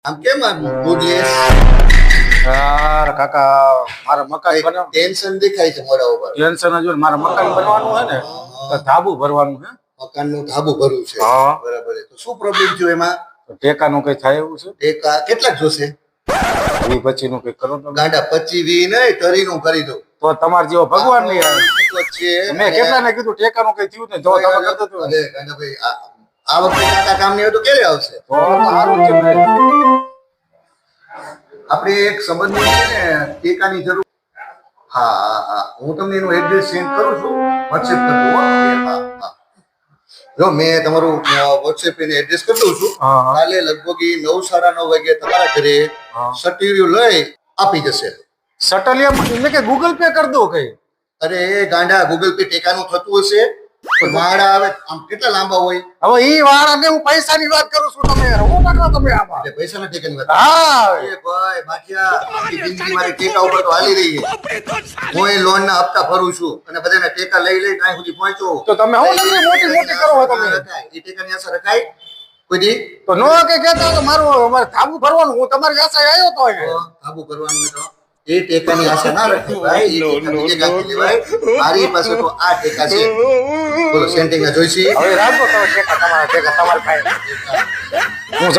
આમ કેમ આમ મૂડલેસ? યાર કાકા મારા મકાન બનાવ ટેન્શન દેખાય છે મોઢા ઉપર. ટેન્શન જ હોય ને. મારા મકાન બનવાનું છે ને તો ધાબુ ભરવાનું છે. મકાનનું ધાબુ ભરવું છે. હા. બરાબર છે. તો શું પ્રોબ્લેમ થયો એમાં? તો ટેકાનું કઈ થાય એવું છે? ટેકા કેટલાક જોશે? એ પછીનું કઈ કરો તમે. ગાંડા 25-20 નહીં, તરીનું કરી દો. તો તમાર જેવો ભગવાન નહીં આવે. તો છે મેં કેટલાને કીધું ટેકાનું કઈ થયું ને જો તમે કરતો તો અરે ગાંડાભાઈ, આ વખતે કાકા કામ નહીં હોય તો ક્યારે આવશે? સારું છે ને. આપણે એક સંબંધી છે ને ટેકાની જરૂર. હા હા હા, હું તમને એનું એડ્રેસ સેન્ડ કરું છું. વોટ્સએપ કરી દઉં હો. હા હા, જો મેં તમારું વોટ્સએપ એને એડ્રેસ કરી દઉં છું. હા, હા. કાલે લગભગ 9:30-9 વાગે તમારા ઘરે હા. સટીરિયું લઈ આપી જશે. સટલિયા એટલે કે ગૂગલ પે કરી દો કઈ. અરે ગાંડા, ગૂગલ પે ટેકાનું થતું હશે પણ વાડા આવે આમ કેટલા લાંબા હોય હવે ઈ વાળાને હું પૈસાની વાત કરું છું. તમે હું પકડો તમે આમાં. એટલે પૈસાના ટેકાની વાત. હા. એ ભાઈ બાટિયા, આખી જિંદગી મારી ટેકા ઉપર તો હાલી રહી છે. હું એ લોનના હપ્તા ભરું છું અને બધાના ટેકા લઈ લઈને અહીં સુધી પહોંચ્યો. તો તમે હું નકરી મોટી કરો છો તમે. એ ટેકાની અસર રખાય કોઈ દી? તો નો કે કહેતા તો મારું અમારે ધાબુ ભરવાનું હું તમારી આશા આવ્યો તો તો કાબુ કરવાનું હોય તો એ ટેકાની આશા ના રખાય ભાઈ. એ ટેકા બીજે કાંઈથી લેવાય. મારી પાસે તો આ ટેકા છે. બોલો સેન્ટિંગ ના જોઈશી? હવે રાખો તમે ટેકા તમારા ટેકા તમારે ખાય હું